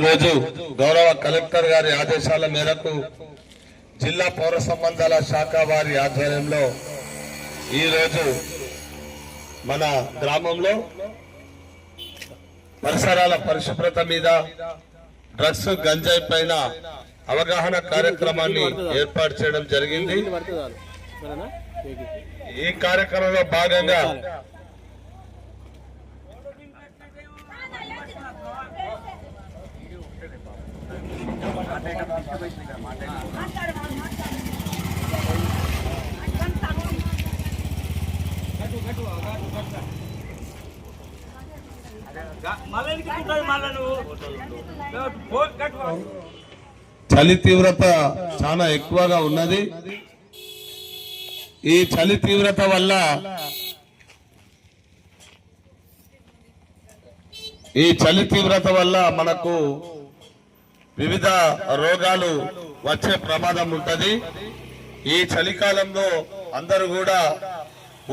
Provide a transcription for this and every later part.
ఈరోజు గౌరవ కలెక్టర్ గారి ఆదేశాల మేరకు జిల్లా పౌర సంబంధాల శాఖ వారి ఆధ్వర్యంలో ఈరోజు మన గ్రామంలో పరిసరాల పరిశుభ్రత మీద డ్రగ్స్ గంజాయి పైన అవగాహన కార్యక్రమాన్ని ఏర్పాటు చేయడం జరిగింది। ఈ కార్యక్రమంలో భాగంగా చలి తీవ్రత చాలా ఎక్కువగా ఉన్నది। ఈ చలి తీవ్రత వల్ల మనకు వివిధ రోగాలు వచ్చే ప్రమాదం ఉంటది। ఈ చలికాలంలో అందరూ కూడా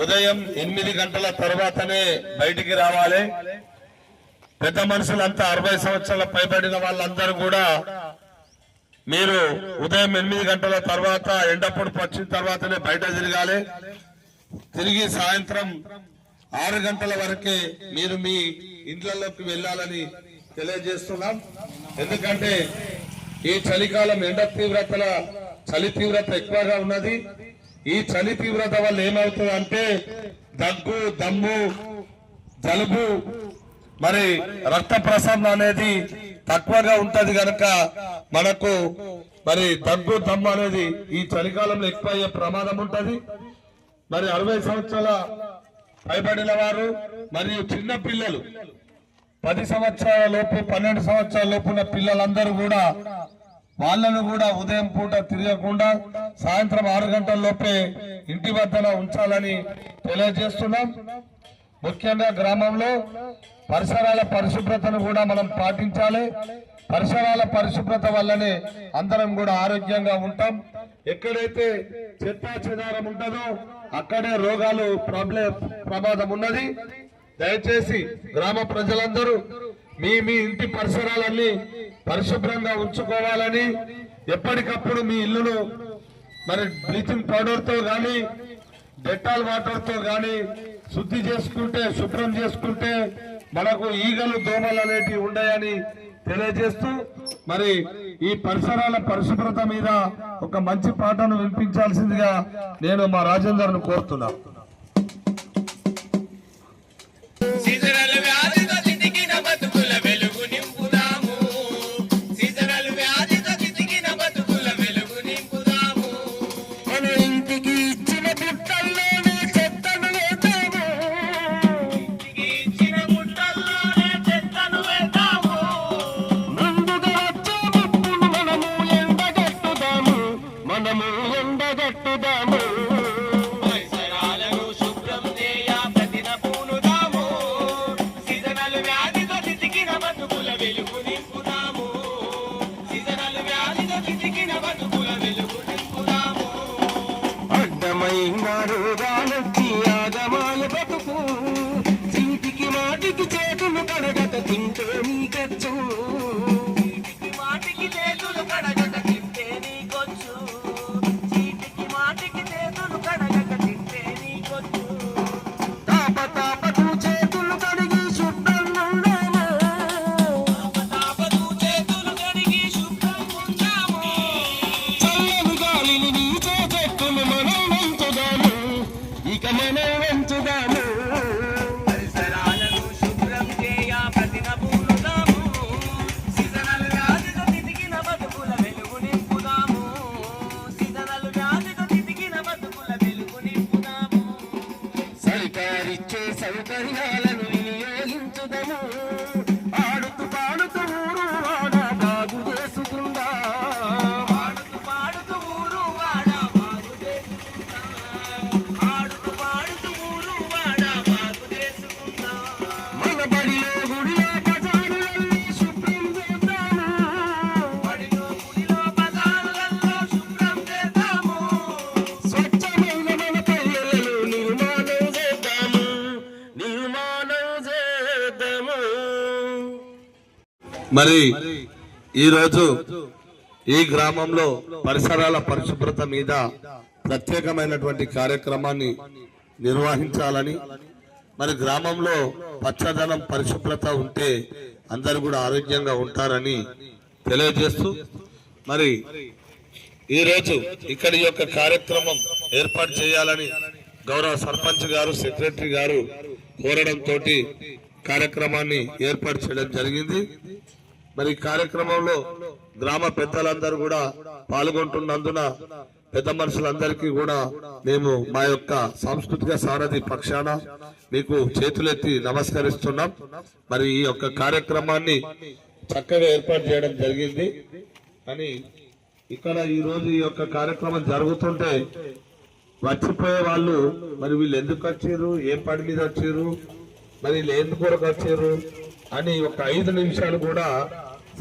ఉదయం 8 గంటల తర్వాతనే బయటికి రావాలి। పెద్ద మనుషులంతా 60 సంవత్సరాల పైబడిన వాళ్ళందరూ కూడా మీరు ఉదయం 8 గంటల తర్వాత ఎండపొడి వచ్చిన తర్వాతనే బయట తిరగాలి। తిరిగి సాయంత్రం 6 గంటల వరకే మీరు మీ ఇంట్లలోకి వెళ్ళాలని తెలియజేస్తున్నాం। ఎందుకంటే ఈ చలికాలం చలి తీవ్రత ఎక్కువగా ఉన్నది। ఈ చలి తీవ్రత వల్ల ఏమవుతుంది అంటే దగ్గు, దమ్ము, జలుబు, మరి రక్త ప్రసరణ అనేది తక్కువగా ఉంటది కనుక మనకు మరి దగ్గు, దమ్ము అనేది ఈ చలికాలంలో ఎక్కువ అయ్యే ప్రమాదం ఉంటది। మరి 60 సంవత్సరాల పైబడిన వారు మరియు చిన్న పిల్లలు 10 సంవత్సరాల లోపు 12 సంవత్సరాల లోపు ఉన్న పిల్లలందరూ కూడా వాళ్ళను కూడా ఉదయం పూట తిరగకుండా సాయంత్రం 6 గంటల లోపే ఇంటి వద్దన ఉంచాలని తెలియజేస్తున్నాం। ముఖ్యంగా గ్రామంలో పరిసరాల పరిశుభ్రతను కూడా మనం పాటించాలి। పరిసరాల పరిశుభ్రత వల్లనే అందరం కూడా ఆరోగ్యంగా ఉంటాం। ఎక్కడైతే చెత్తా చెదారం ఉంటుందో అక్కడే రోగాలు ప్రమాదం ఉన్నది। దయచేసి గ్రామ ప్రజలందరూ మీ ఇంటి పరిసరాలన్నీ పరిశుభ్రంగా ఉంచుకోవాలని, ఎప్పటికప్పుడు మీ ఇల్లును మరి బ్లీచింగ్ పౌడర్ తో గాని డెటాల్ వాటర్ తో గాని శుభ్రం చేసుకుంటే మనకు ఈగలు, దోమలు అనేటివి ఉండయని తెలియజేస్తూ మరి ఈ పరిసరాల పరిశుభ్రత మీద ఒక మంచి పాటను వినిపించాల్సిందిగా నేను మా రాజేందర్ను కోరుతున్నా। సౌకర్యాలను వినియోగించుదము, ఆడుతూ పాడుతూ ఊరు వాడ బాగు చేసుకుందా, ఆడుతూ పాడుతూ ఊరు వాడ బాగు చేసుకుందా, ఆడుతూ పాడుతూ ఊరు వాడ బాగు చేసుకుందా। మన బడిలో గుడిలో బజారులలో శుభ్రం చేద్దాము, బడిలో గుడిలో బజారులలో శుభ్రం చేద్దాము, స్వచ్ఛమైన మన పల్లెలలో నిర్మాణం చేద్దాము, నిర్మాణం చేద్దాము। మరి ఈరోజు ఈ గ్రామంలో పరిసరాల పరిశుభ్రత మీద ప్రత్యేకమైనటువంటి కార్యక్రమాన్ని నిర్వహించాలని, మరి గ్రామంలో పచ్చదనం పరిశుభ్రత ఉంటే అందరూ కూడా ఆరోగ్యంగా ఉంటారని తెలియజేస్తూ, మరి ఈరోజు ఇక్కడి యొక్క కార్యక్రమం ఏర్పాటు చేయాలని గౌరవ సర్పంచ్ గారు, సెక్రటరీ గారు కోరడంతో కార్యక్రమాన్ని ఏర్పాటు చేయడం జరిగింది. మరి కార్యక్రమంలో గ్రామ పెద్దలందరూ కూడా పాల్గొంటున్నందున పెద్ద మనుషులందరికీ కూడా మేము మా యొక్క సాంస్కృతిక సారథి పక్షాన మీకు చేతులెత్తి నమస్కరిస్తున్నాం. మరి ఈ యొక్క కార్యక్రమాన్ని చక్కగా ఏర్పాటు చేయడం జరిగింది. అని ఇక్కడ ఈ రోజు ఈ యొక్క కార్యక్రమం జరుగుతుంటే వచ్చిపోయే వాళ్ళు మరి వీళ్ళు ఎందుకు వచ్చారు, ఏం పని మీద వచ్చారు, మరి వీళ్ళు ఎందుకు కొరకు వచ్చారు అని ఒక 5 నిమిషాలు కూడా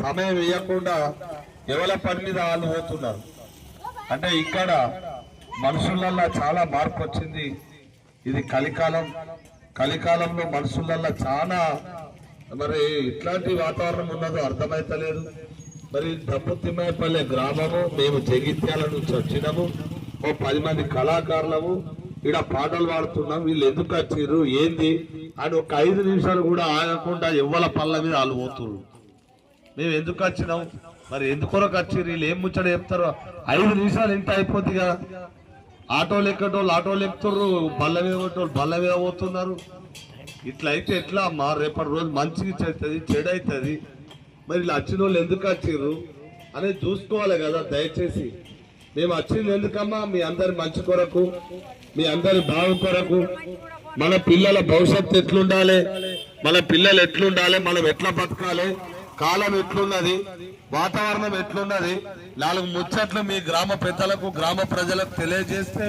సమయం ఇవ్వకుండా ఎవరి పని మీద వాళ్ళు పోతున్నారు. అంటే ఇక్కడ మనుషులల్లో చాలా మార్పు వచ్చింది. ఇది కలికాలంలో మనుషులల్లో చాలా మరి ఇట్లాంటి వాతావరణం ఉన్నదో అర్థమైతలేదు. మరి దప్పుతిమ్మపల్లె గ్రామము, మేము జగిత్యాల నుంచి వచ్చినాము, ఓ 10 మంది కళాకారులము ఇక్కడ పాటలు పాడుతున్నాం. వీళ్ళు ఎందుకు వచ్చారు ఏంది అని ఒక 5 నిమిషాలు కూడా ఆగకుండా ఎవ్వల పళ్ళ మీద వాళ్ళు పోతున్నారు. మేము ఎందుకు వచ్చినాం, మరి ఎందుకొరకు వచ్చారు, వీళ్ళు ఏం ముచ్చట చెప్తారో 5 నిమిషాలు ఇంత అయిపోద్ది కదా. ఆటోలు ఎక్కటోళ్ళు ఆటోలు ఎక్కుతారు, బల్ల మీద కొట్టోళ్ళు బల్ల మీద పోతున్నారు. ఇట్లా అయితే ఎట్లా అమ్మా, రేపటి రోజు మంచిగా అవుతుంది చెడు అవుతుంది. మరి ఇలా వచ్చిన వాళ్ళు ఎందుకు వచ్చారు అనేది చూసుకోవాలి కదా. దయచేసి మేము వచ్చింది ఎందుకమ్మా, మీ అందరి మంచి కొరకు, మీ అందరి బాగు కొరకు, మన పిల్లల భవిష్యత్తు ఎట్లుండాలి, మన పిల్లలు ఎట్లుండాలి, మనం ఎట్లా బతకాలి, కాలం ఎట్లున్నది, వాతావరణం ఎట్లున్నది, 4 ముచ్చట్లు మీ గ్రామ పెద్దలకు గ్రామ ప్రజలకు తెలియజేస్తే